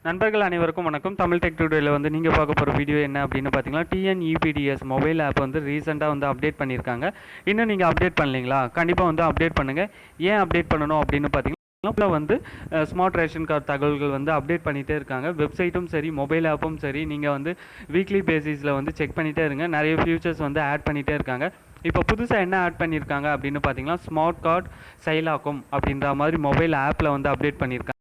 நண்பர்கள் அனைவருக்கும் வணக்கம். தமிழ் டெக் டுடேல வந்து நீங்கள் பார்க்க போகிற வீடியோ என்ன அப்படின்னு பார்த்தீங்கன்னா, டிஎன்இபிடிஎஸ் மொபைல் ஆப் வந்து ரீசெண்டாக வந்து அப்டேட் பண்ணியிருக்காங்க. இன்னும் நீங்கள் அப்டேட் பண்ணலீங்களா? கண்டிப்பாக வந்து அப்டேட் பண்ணுங்கள். ஏன் அப்டேட் பண்ணணும் அப்படின்னு பார்த்தீங்கன்னா, வந்து ஸ்மார்ட் ரேஷன் கார்டு தகவல்கள் வந்து அப்டேட் பண்ணிகிட்டே இருக்காங்க. வெப்சைட்டும் சரி, மொபைல் ஆப்பும் சரி, நீங்கள் வந்து வீக்லி பேசிஸில் வந்து செக் பண்ணிகிட்டே இருங்க. நிறைய ஃபியூச்சர்ஸ் வந்து ஆட் பண்ணிகிட்டே இருக்காங்க. இப்போ புதுசாக என்ன ஆட் பண்ணியிருக்காங்க அப்படின்னு பார்த்தீங்கன்னா, ஸ்மார்ட் கார்டு செயலாக்கும் அப்படின்ற மாதிரி மொபைல் ஆப்பில் வந்து அப்டேட் பண்ணியிருக்காங்க.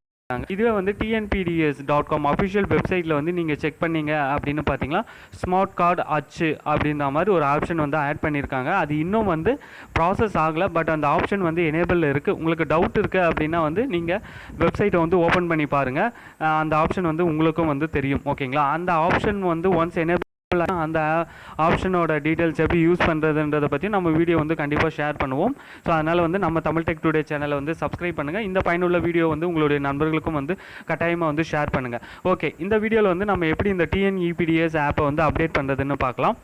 இதுவே வந்து tnpds.com அஃபிஷியல் வெப்சைட்டில் வந்து நீங்கள் செக் பண்ணீங்க அப்படின்னு பார்த்தீங்கன்னா, ஸ்மார்ட் கார்டு அச்சு அப்படின்ற மாதிரி ஒரு ஆப்ஷன் வந்து ஆட் பண்ணியிருக்காங்க. அது இன்னும் வந்து ப்ராசஸ் ஆகலை, பட் அந்த ஆப்ஷன் வந்து எனேபிள் இருக்குது. உங்களுக்கு டவுட் இருக்குது அப்படின்னா வந்து நீங்கள் வெப்சைட்டை வந்து ஓப்பன் பண்ணி பாருங்கள். அந்த ஆப்ஷன் வந்து உங்களுக்கும் வந்து தெரியும். ஓகேங்களா? அந்த ஆப்ஷன் வந்து ஒன்ஸ் எனேபிள் அந்த ஆப்ஷனோட டீட்டெயில்ஸ் எப்படி யூஸ் பண்ணுறதுன்றதை பற்றி நம்ம வீடியோ வந்து கண்டிப்பாக ஷேர் பண்ணுவோம். ஸோ அதனால் வந்து நம்ம தமிழ் டெக் டுடே சேனலை வந்து சப்ஸ்கிரைப் பண்ணுங்கள். இந்த பயனுள்ள வீடியோ வந்து உங்களுடைய நண்பர்களுக்கும் வந்து கட்டாயமாக வந்து ஷேர் பண்ணுங்கள். ஓகே, இந்த வீடியோவில் வந்து நம்ம எப்படி இந்த டிஎன்இபிடிஎஸ் ஆப்பை வந்து அப்டேட் பண்ணுறதுன்னு பார்க்கலாம்.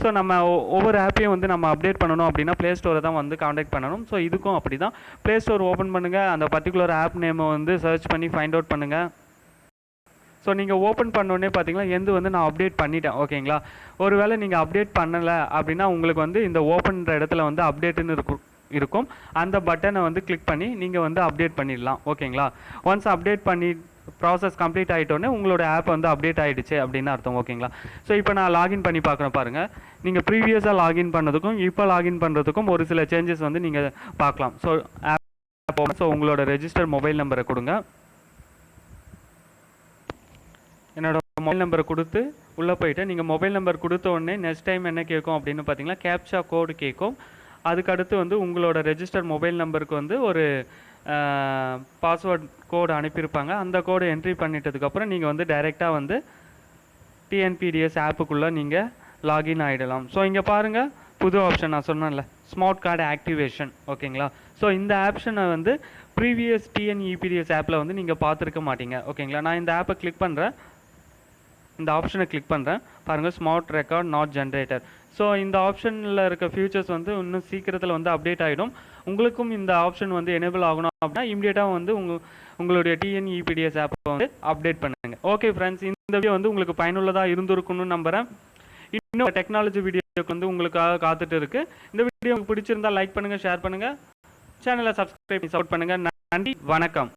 ஸோ நம்ம ஒவ்வொரு ஆப்பையும் வந்து நம்ம அப்டேட் பண்ணணும் அப்படின்னா ப்ளே ஸ்டோரை தான் வந்து காண்டாக்ட் பண்ணணும். ஸோ இதுக்கும் அப்படி தான். ப்ளே ஸ்டோர் ஓப்பன் பண்ணுங்கள். அந்த பர்டிகுலர் ஆப் நேமை வந்து சர்ச் பண்ணி ஃபைண்ட் அவுட் பண்ணுங்கள். ஸோ நீங்கள் ஓப்பன் பண்ணோடனே பார்த்தீங்கன்னா எந்த வந்து நான் அப்டேட் பண்ணிட்டேன். ஓகேங்களா? ஒருவேளை நீங்கள் அப்டேட் பண்ணலை அப்படின்னா உங்களுக்கு வந்து இந்த ஓப்பன்ற இடத்துல வந்து அப்டேட்டுன்னு இருக்கும். அந்த பட்டனை வந்து கிளிக் பண்ணி நீங்கள் வந்து அப்டேட் பண்ணிடலாம். ஓகேங்களா? ஒன்ஸ் அப்டேட் பண்ணி ப்ராசஸ் கம்ப்ளீட் ஆகிட்டோன்னே உங்களோட ஆப் வந்து அப்டேட் ஆகிடுச்சு அப்படின்னு அர்த்தம். ஓகேங்களா? ஸோ இப்போ நான் லாகின் பண்ணி பார்க்குறேன் பாருங்கள். நீங்கள் ப்ரீவியஸாக லாகின் பண்ணதுக்கும் இப்போ லாகின் பண்ணுறதுக்கும் ஒரு சில சேஞ்சஸ் வந்து நீங்கள் பார்க்கலாம். ஸோ உங்களோட ரெஜிஸ்டர் மொபைல் நம்பரை கொடுங்க. என்னோட மொபைல் நம்பரை கொடுத்து உள்ளே போயிட்டு நீங்கள் மொபைல் நம்பர் கொடுத்த உடனே நெக்ஸ்ட் டைம் என்ன கேட்கும் அப்படின்னு பார்த்தீங்கன்னா, கேப்சா கோடு கேட்கும். அதுக்கடுத்து வந்து உங்களோட ரெஜிஸ்டர் மொபைல் நம்பருக்கு வந்து ஒரு பாஸ்வேர்ட் கோடு அனுப்பியிருப்பாங்க. அந்த கோடு என்ட்ரி பண்ணிட்டதுக்கப்புறம் நீங்கள் வந்து டைரெக்டாக வந்து டிஎன்பிடிஎஸ் ஆப்புக்குள்ளே நீங்கள் லாகின் ஆகிடலாம். ஸோ இங்கே பாருங்கள், புது ஆப்ஷன் நான் சொன்னேன்ல, ஸ்மார்ட் கார்டு ஆக்டிவேஷன். ஓகேங்களா? ஸோ இந்த ஆப்ஷனை வந்து ப்ரீவியஸ் டிஎன்இபிடிஎஸ் ஆப்பில் வந்து நீங்கள் பார்த்துருக்க மாட்டீங்க. ஓகேங்களா? நான் இந்த ஆப்பை கிளிக் பண்ணுறேன். இந்த ஆப்ஷனை கிளிக் பண்ணுறேன் பாருங்கள், smart record not generator. So இந்த ஆப்ஷனில் இருக்க ஃபியூச்சர்ஸ் வந்து இன்னும் சீக்கிரத்தில் வந்து அப்டேட் ஆகிடும். உங்களுக்கும் இந்த ஆப்ஷன் வந்து எனேபிள் ஆகணும் அப்படின்னா இமீடியட்டாக வந்து உங்களுடைய டிஎன்இபிடிஎஸ் ஆப்பை வந்து அப்டேட் பண்ணுங்கள். ஓகே ஃப்ரெண்ட்ஸ், இந்த வீடியோ வந்து உங்களுக்கு பயனுள்ளதாக இருந்திருக்குன்னு நம்புகிறேன். இன்னும் டெக்னாலஜி வீடியோக்கு வந்து உங்களுக்காக காத்துட்டு இருக்கு. இந்த வீடியோ உங்களுக்கு பிடிச்சிருந்தா லைக் பண்ணுங்கள், ஷேர் பண்ணுங்கள், சேனலை சப்ஸ்கிரைப் சப்போர்ட் பண்ணுங்கள். நன்றி, வணக்கம்.